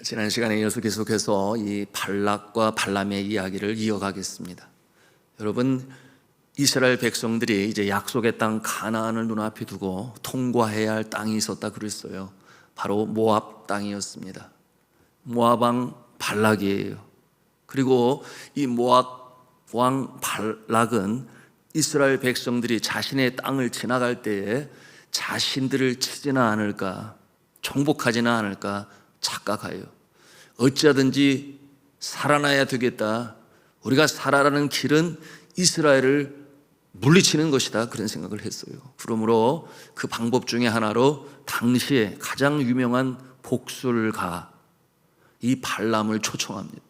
지난 시간에 이어서 계속해서 이 발락과 발람의 이야기를 이어가겠습니다. 여러분, 이스라엘 백성들이 이제 약속의 땅 가나안을 눈앞에 두고 통과해야 할 땅이 있었다 그랬어요. 바로 모압 땅이었습니다. 모압 왕 발락이에요. 그리고 이 모압 왕 발락은 이스라엘 백성들이 자신의 땅을 지나갈 때에 자신들을 치지는 않을까, 정복하지는 않을까 착각하여 어찌하든지 살아나야 되겠다, 우리가 살아가는 길은 이스라엘을 물리치는 것이다, 그런 생각을 했어요. 그러므로 그 방법 중에 하나로 당시에 가장 유명한 복술가 이 발람을 초청합니다.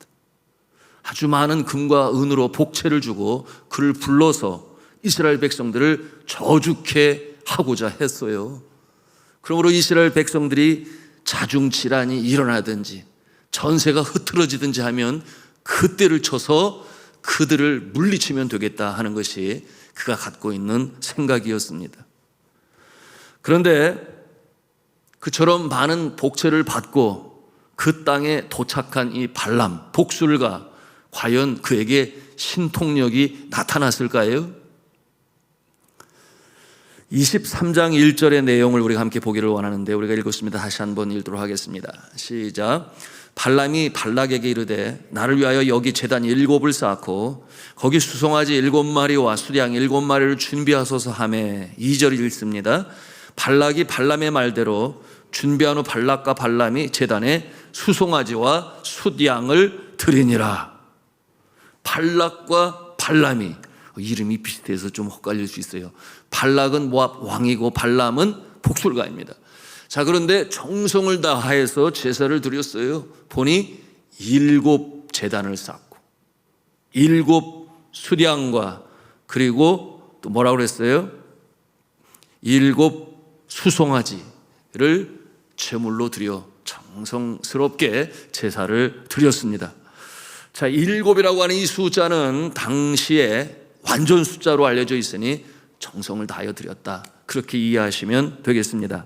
아주 많은 금과 은으로 복채를 주고 그를 불러서 이스라엘 백성들을 저주케 하고자 했어요. 그러므로 이스라엘 백성들이 자중질환이 일어나든지 전세가 흐트러지든지 하면 그때를 쳐서 그들을 물리치면 되겠다 하는 것이 그가 갖고 있는 생각이었습니다. 그런데 그처럼 많은 복채를 받고 그 땅에 도착한 이 발람, 복술가, 과연 그에게 신통력이 나타났을까요? 23장 1절의 내용을 우리가 함께 보기를 원하는데 우리가 읽었습니다. 다시 한번 읽도록 하겠습니다. 시작. 발람이 발락에게 이르되 나를 위하여 여기 제단 7을 쌓고 거기 수송아지 7마리와 수양 7마리를 준비하소서 하매 2절 읽습니다. 발락이 발람의 말대로 준비한 후 발락과 발람이 제단에 수송아지와 숫양을 드리니라. 발락과 발람이 이름이 비슷해서 좀 헷갈릴 수 있어요. 발락은 모압 왕이고 발람은 복술가입니다. 자, 그런데 정성을 다해서 제사를 드렸어요. 보니 7 제단을 쌓고 7 수량과 그리고 또 뭐라고 그랬어요? 7 수송아지를 제물로 드려 정성스럽게 제사를 드렸습니다. 자, 7이라고 하는 이 숫자는 당시에 완전 숫자로 알려져 있으니 정성을 다하여 드렸다, 그렇게 이해하시면 되겠습니다.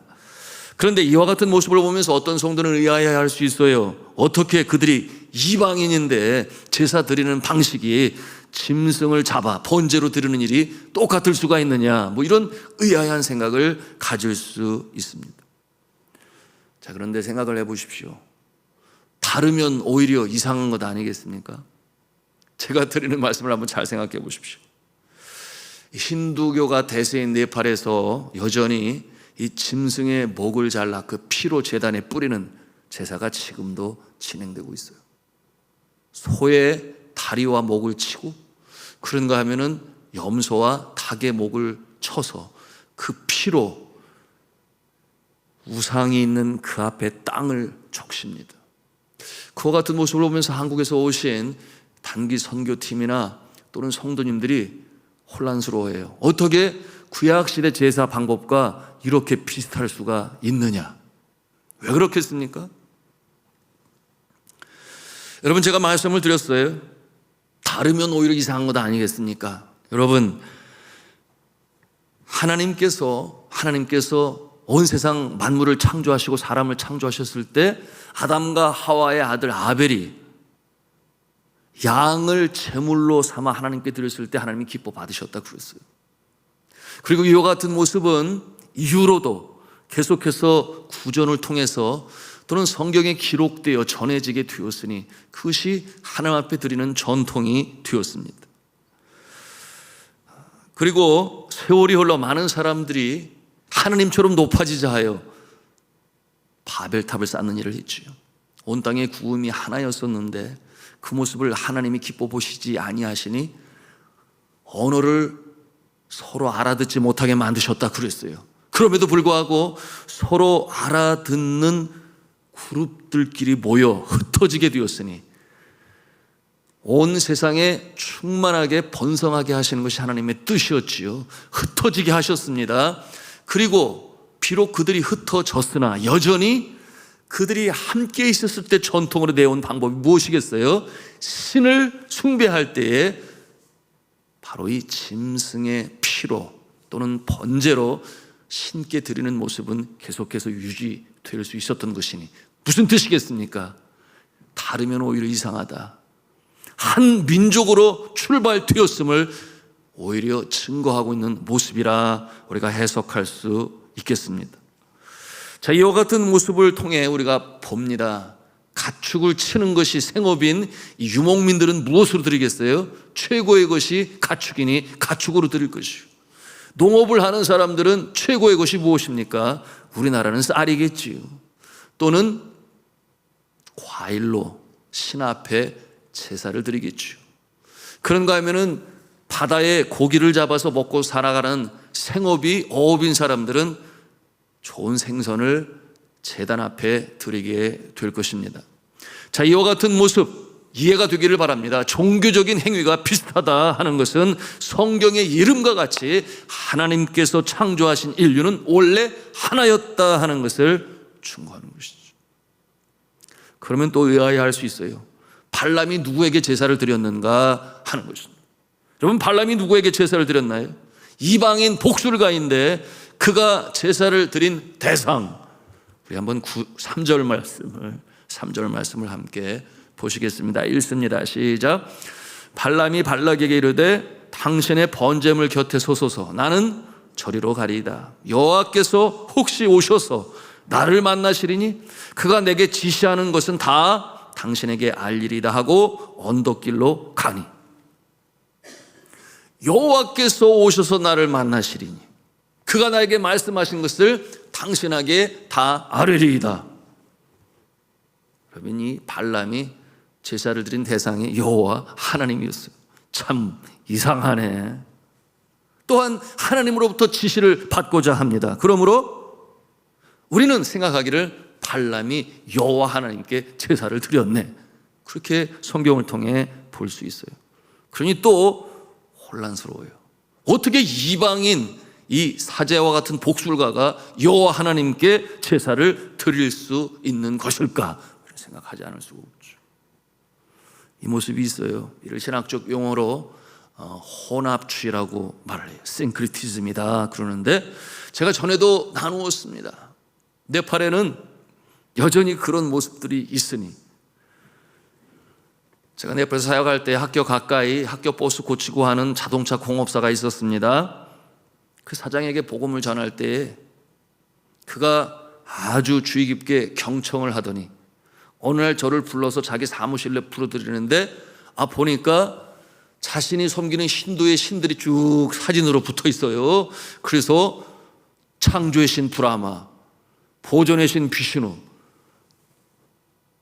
그런데 이와 같은 모습을 보면서 어떤 성도는 의아해할 수 있어요. 어떻게 그들이 이방인인데 제사 드리는 방식이 짐승을 잡아 번제로 드리는 일이 똑같을 수가 있느냐, 이런 의아한 생각을 가질 수 있습니다. 자, 그런데 생각을 해보십시오. 다르면 오히려 이상한 것 아니겠습니까? 제가 드리는 말씀을 한번 잘 생각해 보십시오. 힌두교가 대세인 네팔에서 여전히 이 짐승의 목을 잘라 그 피로 제단에 뿌리는 제사가 지금도 진행되고 있어요. 소의 다리와 목을 치고 그런가 하면은 염소와 닭의 목을 쳐서 그 피로 우상이 있는 그 앞에 땅을 적십니다. 그와 같은 모습을 보면서 한국에서 오신 단기 선교팀이나 또는 성도님들이 혼란스러워해요. 어떻게 구약시대 제사 방법과 이렇게 비슷할 수가 있느냐? 왜 그렇겠습니까? 여러분, 제가 말씀을 드렸어요. 다르면 오히려 이상한 것 아니겠습니까? 여러분, 하나님께서 온 세상 만물을 창조하시고 사람을 창조하셨을 때 아담과 하와의 아들 아벨이 양을 제물로 삼아 하나님께 드렸을 때 하나님이 기뻐 받으셨다 그랬어요. 그리고 이와 같은 모습은 이후로도 계속해서 구전을 통해서 또는 성경에 기록되어 전해지게 되었으니 그것이 하나님 앞에 드리는 전통이 되었습니다. 그리고 세월이 흘러 많은 사람들이 하나님처럼 높아지자 하여 바벨탑을 쌓는 일을 했지요. 온 땅의 구음이 하나였었는데 그 모습을 하나님이 기뻐 보시지 아니하시니 언어를 서로 알아듣지 못하게 만드셨다 그랬어요. 그럼에도 불구하고 서로 알아듣는 그룹들끼리 모여 흩어지게 되었으니 온 세상에 충만하게 번성하게 하시는 것이 하나님의 뜻이었지요. 흩어지게 하셨습니다. 그리고 비록 그들이 흩어졌으나 여전히 그들이 함께 있었을 때 전통으로 내온 방법이 무엇이겠어요? 신을 숭배할 때에 바로 이 짐승의 피로 또는 번제로 신께 드리는 모습은 계속해서 유지될 수 있었던 것이니 무슨 뜻이겠습니까? 다르면 오히려 이상하다. 한 민족으로 출발되었음을 오히려 증거하고 있는 모습이라 우리가 해석할 수 있겠습니다. 자, 이와 같은 모습을 통해 우리가 봅니다. 가축을 치는 것이 생업인 이 유목민들은 무엇으로 드리겠어요? 최고의 것이 가축이니 가축으로 드릴 것이요. 농업을 하는 사람들은 최고의 것이 무엇입니까? 우리나라는 쌀이겠지요. 또는 과일로 신 앞에 제사를 드리겠지요. 그런가 하면은 바다에 고기를 잡아서 먹고 살아가는 생업이 어업인 사람들은 좋은 생선을 제단 앞에 드리게 될 것입니다. 자, 이와 같은 모습 이해가 되기를 바랍니다. 종교적인 행위가 비슷하다 하는 것은 성경의 이름과 같이 하나님께서 창조하신 인류는 원래 하나였다 하는 것을 증거하는 것이죠. 그러면 또 의아해할 수 있어요. 발람이 누구에게 제사를 드렸는가 하는 것입니다. 여러분, 발람이 누구에게 제사를 드렸나요? 이방인 복술가인데 그가 제사를 드린 대상, 우리 한번 3절 말씀을 함께 보시겠습니다. 읽습니다. 시작. 발람이 발락에게 이르되 당신의 번제물 곁에 서소서. 나는 저리로 가리이다. 여호와께서 혹시 오셔서 나를 만나시리니 그가 내게 지시하는 것은 다 당신에게 알리리다 하고 언덕길로 가니. 여호와께서 오셔서 나를 만나시리니 그가 나에게 말씀하신 것을 당신에게 다 아뢰리이다. 그러면 이 발람이 제사를 드린 대상이 여호와 하나님이었어요. 참 이상하네. 또한 하나님으로부터 지시를 받고자 합니다. 그러므로 우리는 생각하기를 발람이 여호와 하나님께 제사를 드렸네, 그렇게 성경을 통해 볼 수 있어요. 그러니 또 혼란스러워요. 어떻게 이방인 이 사제와 같은 복술가가 여호와 하나님께 제사를 드릴 수 있는 것일까 생각하지 않을 수가 없죠. 이 모습이 있어요. 이를 신학적 용어로 혼합주의라고 말을 해요. 싱크리티즘이다 그러는데, 제가 전에도 나누었습니다. 네팔에는 여전히 그런 모습들이 있으니, 제가 네팔에서 사역할 때 학교 가까이 학교 버스 고치고 하는 자동차 공업사가 있었습니다. 그 사장에게 복음을 전할 때에 그가 아주 주의 깊게 경청을 하더니 어느 날 저를 불러서 자기 사무실에 불러들이는데, 보니까 자신이 섬기는 신도의 신들이 쭉 사진으로 붙어 있어요. 그래서 창조의 신 브라마, 보존의 신 비슈누,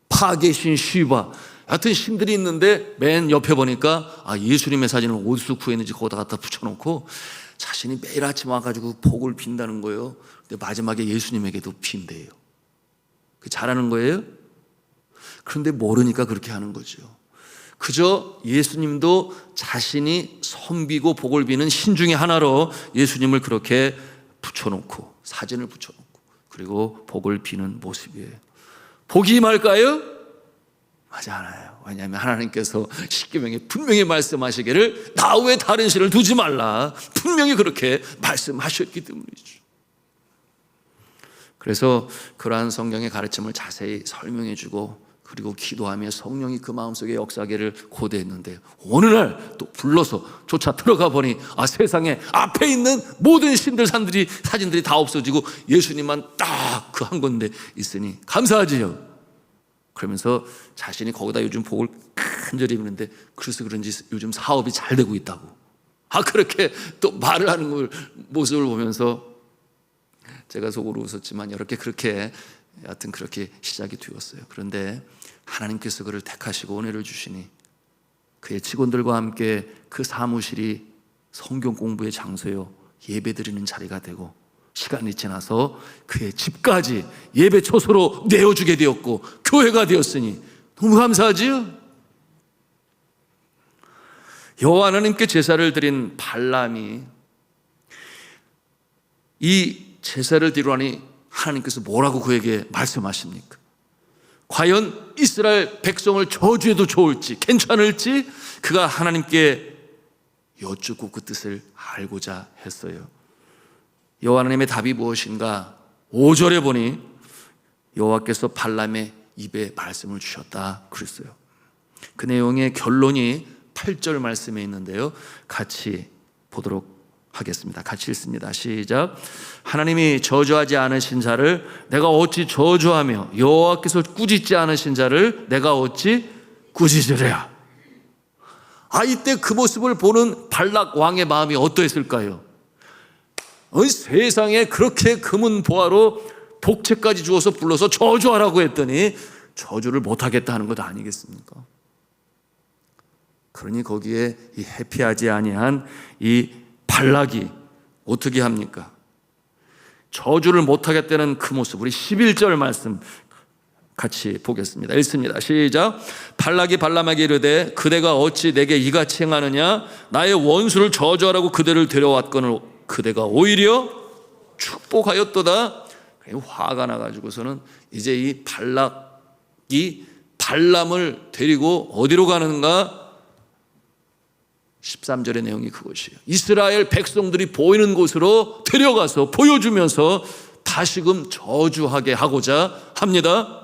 파괴의 신 시바, 하여튼 신들이 있는데 맨 옆에 보니까 예수님의 사진을 어디서 구했는지 거기다 갖다 붙여놓고 자신이 매일 아침 와가지고 복을 빈다는 거예요. 근데 마지막에 예수님에게도 빈대요. 그게 잘하는 거예요? 그런데 모르니까 그렇게 하는 거죠. 그저 예수님도 자신이 섬기고 복을 비는 신 중에 하나로 예수님을 그렇게 붙여놓고, 사진을 붙여놓고, 그리고 복을 비는 모습이에요. 복이 임할까요? 하지 않아요. 왜냐하면 하나님께서 십계명에 분명히 말씀하시기를 나 외에 다른 신을 두지 말라, 분명히 그렇게 말씀하셨기 때문이죠. 그래서 그러한 성경의 가르침을 자세히 설명해주고, 그리고 기도하며 성령이 그 마음속에 역사하기를 고대했는데, 어느 날 또 불러서 쫓아 들어가 보니 세상에 앞에 있는 모든 신들 사진들이 다 없어지고 예수님만 딱 그 한 건데 있으니 감사하지요. 그러면서 자신이 거기다 요즘 복을 간절히 입는데, 그래서 그런지 요즘 사업이 잘 되고 있다고 그렇게 또 말을 하는 모습을 보면서 제가 속으로 웃었지만 그렇게 하여튼 그렇게 시작이 되었어요. 그런데 하나님께서 그를 택하시고 은혜를 주시니 그의 직원들과 함께 그 사무실이 성경 공부의 장소요, 예배드리는 자리가 되고, 시간이 지나서 그의 집까지 예배 초소로 내어주게 되었고 교회가 되었으니 너무 감사하지요. 여호와 하나님께 제사를 드린 발람이 이 제사를 드리라니 하나님께서 뭐라고 그에게 말씀하십니까? 과연 이스라엘 백성을 저주해도 좋을지 괜찮을지 그가 하나님께 여쭙고 그 뜻을 알고자 했어요. 여호와 하나님의 답이 무엇인가? 5절에 보니 여호와께서 발람의 입에 말씀을 주셨다 그랬어요. 그 내용의 결론이 8절 말씀에 있는데요, 같이 보도록 하겠습니다. 같이 읽습니다. 시작. 하나님이 저주하지 않으신 자를 내가 어찌 저주하며 여호와께서 꾸짖지 않으신 자를 내가 어찌 꾸짖으랴. 이때 그 모습을 보는 발락 왕의 마음이 어떠했을까요? 세상에 그렇게 금은 보화로 복채까지 주어서 불러서 저주하라고 했더니 저주를 못하겠다 하는 것 아니겠습니까? 그러니 거기에 이 회피하지 아니한 이 발락이 어떻게 합니까? 저주를 못하겠다는 그 모습, 우리 11절 말씀 같이 보겠습니다. 읽습니다. 시작. 발락이 발람에게 이르되 그대가 어찌 내게 이같이 행하느냐? 나의 원수를 저주하라고 그대를 데려왔거늘 그대가 오히려 축복하였도다. 화가 나가지고서는 이제 이 발락이 발람을 데리고 어디로 가는가? 13절의 내용이 그것이에요. 이스라엘 백성들이 보이는 곳으로 데려가서 보여주면서 다시금 저주하게 하고자 합니다.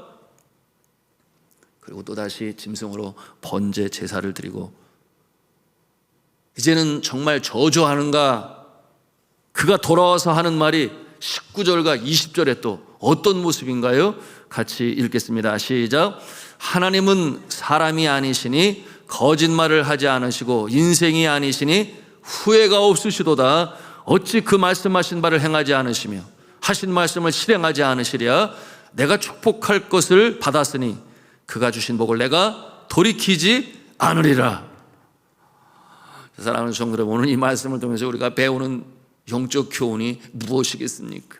그리고 또다시 짐승으로 번제 제사를 드리고, 이제는 정말 저주하는가? 그가 돌아와서 하는 말이 19절과 20절에 또 어떤 모습인가요? 같이 읽겠습니다. 시작. 하나님은 사람이 아니시니 거짓말을 하지 않으시고 인생이 아니시니 후회가 없으시도다. 어찌 그 말씀하신 바를 행하지 않으시며 하신 말씀을 실행하지 않으시랴. 내가 축복할 것을 받았으니 그가 주신 복을 내가 돌이키지 않으리라. 사랑하는 성도 여러분, 오늘 이 말씀을 통해서 우리가 배우는 영적 교훈이 무엇이겠습니까?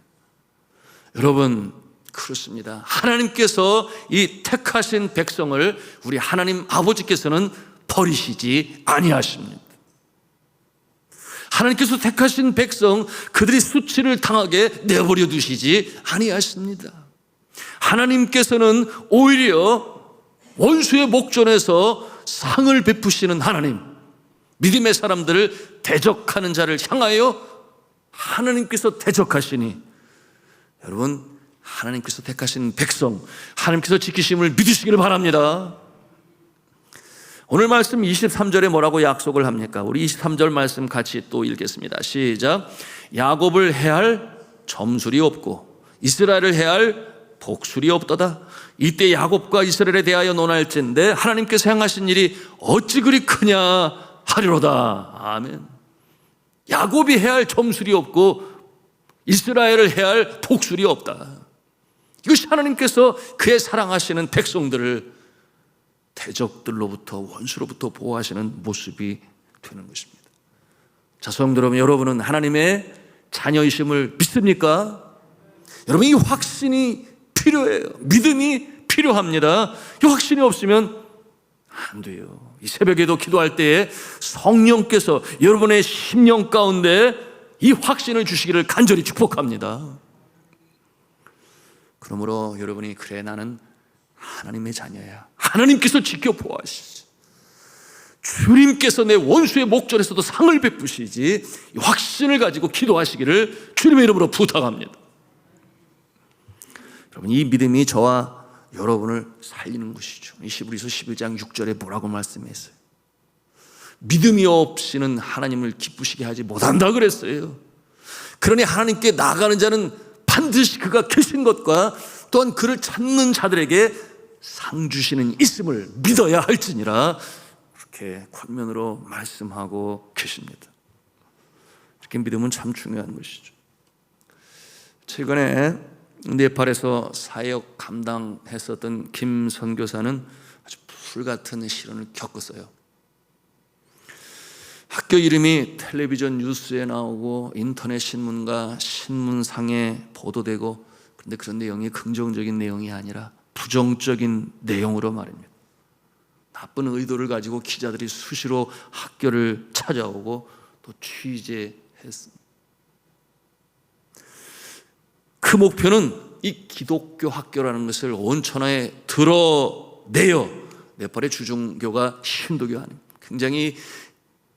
여러분, 그렇습니다. 하나님께서 이 택하신 백성을 우리 하나님 아버지께서는 버리시지 아니하십니다. 하나님께서 택하신 백성, 그들이 수치를 당하게 내버려 두시지 아니하십니다. 하나님께서는 오히려 원수의 목전에서 상을 베푸시는 하나님, 믿음의 사람들을 대적하는 자를 향하여 하나님께서 대적하시니, 여러분, 하나님께서 택하신 백성, 하나님께서 지키심을 믿으시기를 바랍니다. 오늘 말씀 23절에 뭐라고 약속을 합니까? 우리 23절 말씀 같이 또 읽겠습니다. 시작. 야곱을 해할 점술이 없고 이스라엘을 해할 복술이 없도다. 이때 야곱과 이스라엘에 대하여 논할진대 하나님께서 행하신 일이 어찌 그리 크냐 하리로다. 아멘. 야곱이 해할 점술이 없고 이스라엘을 해할 복술이 없다. 이것이 하나님께서 그의 사랑하시는 백성들을 대적들로부터, 원수로부터 보호하시는 모습이 되는 것입니다. 자, 성도 여러분, 여러분은 하나님의 자녀이심을 믿습니까? 여러분, 이 확신이 필요해요. 믿음이 필요합니다. 이 확신이 없으면 안 돼요. 이 새벽에도 기도할 때에 성령께서 여러분의 심령 가운데 이 확신을 주시기를 간절히 축복합니다. 그러므로 여러분이, 그래, 나는 하나님의 자녀야, 하나님께서 지켜 보호하시지, 주님께서 내 원수의 목전에서도 상을 베푸시지, 이 확신을 가지고 기도하시기를 주님의 이름으로 부탁합니다. 여러분, 이 믿음이 저와 여러분을 살리는 것이죠. 히브리서 11장 6절에 뭐라고 말씀했어요? 믿음이 없이는 하나님을 기쁘시게 하지 못한다 그랬어요. 그러니 하나님께 나아가는 자는 반드시 그가 계신 것과 또한 그를 찾는 자들에게 상 주시는 있음을 믿어야 할지니라, 그렇게 권면으로 말씀하고 계십니다. 이렇게 믿음은 참 중요한 것이죠. 최근에 네팔에서 사역 감당했었던 김 선교사는 아주 불같은 시련을 겪었어요. 학교 이름이 텔레비전 뉴스에 나오고 인터넷 신문과 신문상에 보도되고, 그런데 그런 내용이 긍정적인 내용이 아니라 부정적인 내용으로 말입니다. 나쁜 의도를 가지고 기자들이 수시로 학교를 찾아오고 또 취재했습니다. 그 목표는 이 기독교 학교라는 것을 온 천하에 드러내어 네팔의 주종교가 힌두교 아닙니다. 굉장히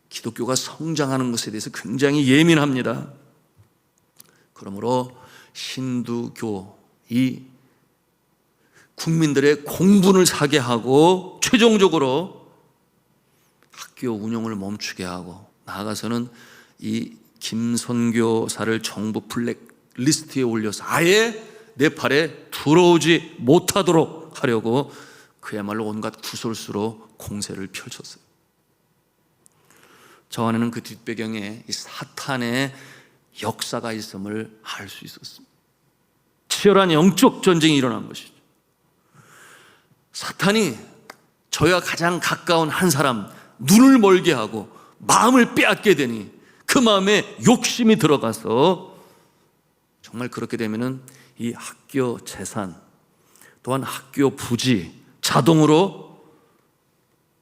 기독교가 성장하는 것에 대해서 굉장히 예민합니다. 그러므로 힌두교, 이 국민들의 공분을 사게 하고 최종적으로 학교 운영을 멈추게 하고 나아가서는 이 김선교사를 정부 블랙리스트에 올려서 아예 네팔에 들어오지 못하도록 하려고 그야말로 온갖 구설수로 공세를 펼쳤어요. 저 안에는 그 뒷배경에 이 사탄의 역사가 있음을 알 수 있었습니다. 치열한 영적 전쟁이 일어난 것이죠. 사탄이 저와 가장 가까운 한 사람 눈을 멀게 하고 마음을 빼앗게 되니 그 마음에 욕심이 들어가서 정말 그렇게 되면은 이 학교 재산 또한 학교 부지 자동으로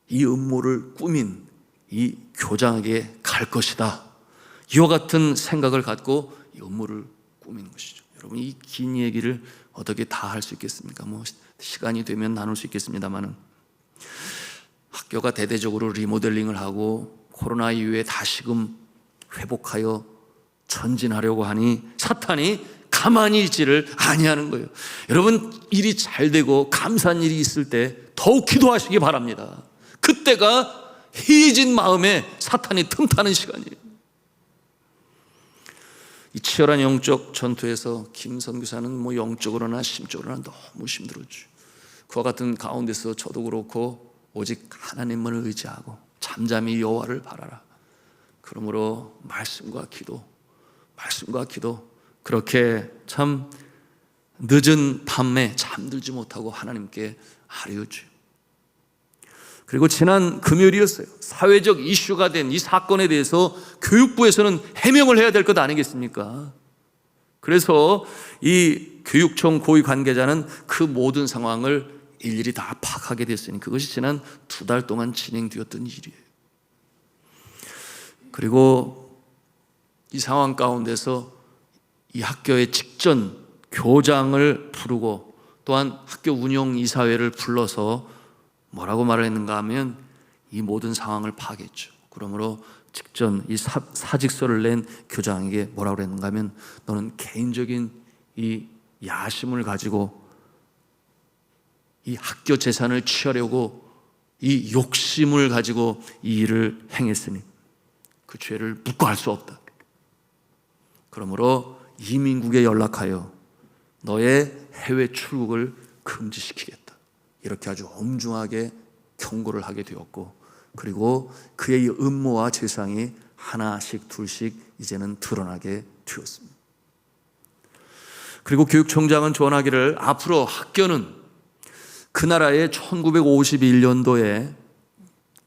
이 음모를 꾸민 이 교장에게 갈 것이다. 이와 같은 생각을 갖고 이 음모를 꾸민 것이죠. 여러분, 이 긴 얘기를 어떻게 다 할 수 있겠습니까? 시간이 되면 나눌 수 있겠습니다만은 학교가 대대적으로 리모델링을 하고 코로나 이후에 다시금 회복하여 전진하려고 하니 사탄이 가만히 있지를 아니하는 거예요. 여러분, 일이 잘 되고 감사한 일이 있을 때 더욱 기도하시기 바랍니다. 그때가 희진 마음에 사탄이 틈타는 시간이에요. 이 치열한 영적 전투에서 김선교사는 영적으로나 심적으로나 너무 힘들었죠. 그와 같은 가운데서 저도 그렇고 오직 하나님만을 의지하고 잠잠히 여호와를 바라라. 그러므로 말씀과 기도 그렇게 참 늦은 밤에 잠들지 못하고 하나님께 아뢰었죠. 그리고 지난 금요일이었어요. 사회적 이슈가 된 이 사건에 대해서 교육부에서는 해명을 해야 될 것 아니겠습니까? 그래서 이 교육청 고위 관계자는 그 모든 상황을 일일이 다 파악하게 됐으니 그것이 지난 2달 동안 진행되었던 일이에요. 그리고 이 상황 가운데서 이 학교의 직전 교장을 부르고 또한 학교 운영이사회를 불러서 뭐라고 말을 했는가 하면 이 모든 상황을 파악했죠. 그러므로 직전 이 사직서를 낸 교장에게 뭐라고 했는가 하면 너는 개인적인 이 야심을 가지고 이 학교 재산을 취하려고 이 욕심을 가지고 이 일을 행했으니 그 죄를 묵과할 수 없다. 그러므로 이민국에 연락하여 너의 해외 출국을 금지시키겠다. 이렇게 아주 엄중하게 경고를 하게 되었고 그리고 그의 음모와 재상이 하나씩 둘씩 이제는 드러나게 되었습니다. 그리고 교육청장은 조언하기를 앞으로 학교는 그 나라에 1951년도에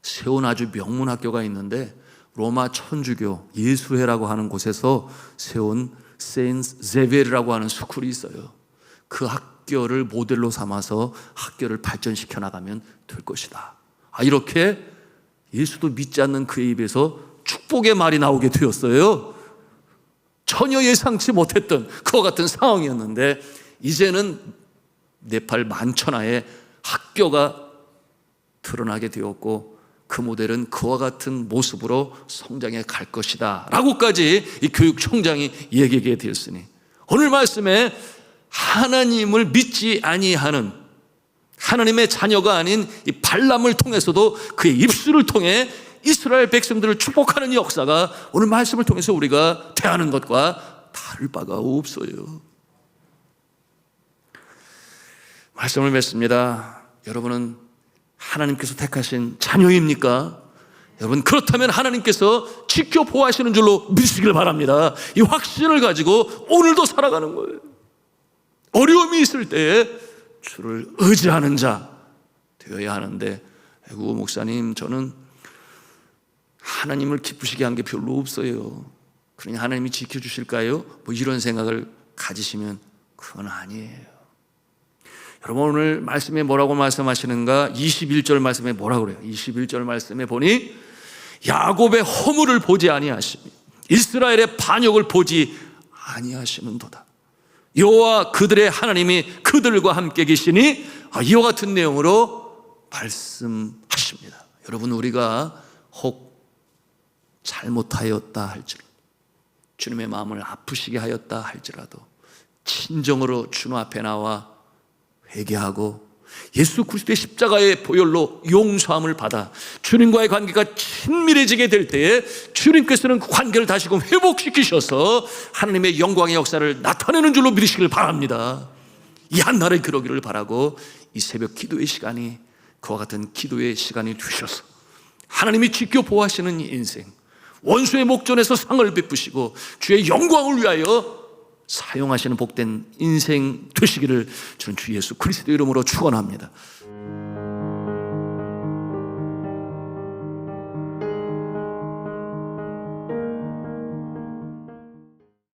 세운 아주 명문 학교가 있는데 로마 천주교 예수회라고 하는 곳에서 세운 세인트 제베르라고 하는 스쿨이 있어요. 그 학교를 모델로 삼아서 학교를 발전시켜 나가면 될 것이다. 이렇게 예수도 믿지 않는 그의 입에서 축복의 말이 나오게 되었어요. 전혀 예상치 못했던 그와 같은 상황이었는데 이제는 네팔 만천하에 학교가 드러나게 되었고 그 모델은 그와 같은 모습으로 성장해 갈 것이다 라고까지 이 교육청장이 얘기하게 되었으니 오늘 말씀에 하나님을 믿지 아니하는 하나님의 자녀가 아닌 이 발람을 통해서도 그의 입술을 통해 이스라엘 백성들을 축복하는 역사가 오늘 말씀을 통해서 우리가 대하는 것과 다를 바가 없어요. 말씀을 맺습니다. 여러분은 하나님께서 택하신 자녀입니까? 여러분 그렇다면 하나님께서 지켜보호하시는 줄로 믿으시길 바랍니다. 이 확신을 가지고 오늘도 살아가는 거예요. 어려움이 있을 때에 주를 의지하는 자 되어야 하는데 아이고 목사님 저는 하나님을 기쁘시게 한 게 별로 없어요. 그러니 하나님이 지켜주실까요? 이런 생각을 가지시면 그건 아니에요. 여러분 오늘 말씀에 뭐라고 말씀하시는가? 21절 말씀에 뭐라고 그래요? 21절 말씀에 보니 야곱의 허물을 보지 아니하시며 이스라엘의 반역을 보지 아니하시는도다. 여호와 그들의 하나님이 그들과 함께 계시니 이와 같은 내용으로 말씀하십니다. 여러분 우리가 혹 잘못하였다 할지라도 주님의 마음을 아프시게 하였다 할지라도 진정으로 주님 앞에 나와 회개하고 예수 그리스도의 십자가의 보혈로 용서함을 받아 주님과의 관계가 친밀해지게 될 때에 주님께서는 그 관계를 다시금 회복시키셔서 하나님의 영광의 역사를 나타내는 줄로 믿으시길 바랍니다. 이 한날에 그러기를 바라고 이 새벽 기도의 시간이 그와 같은 기도의 시간이 되셔서 하나님이 지켜 보호하시는 인생, 원수의 목전에서 상을 베푸시고 주의 영광을 위하여 사용하시는 복된 인생 되시기를 저는 주 예수 그리스도의 이름으로 축원합니다.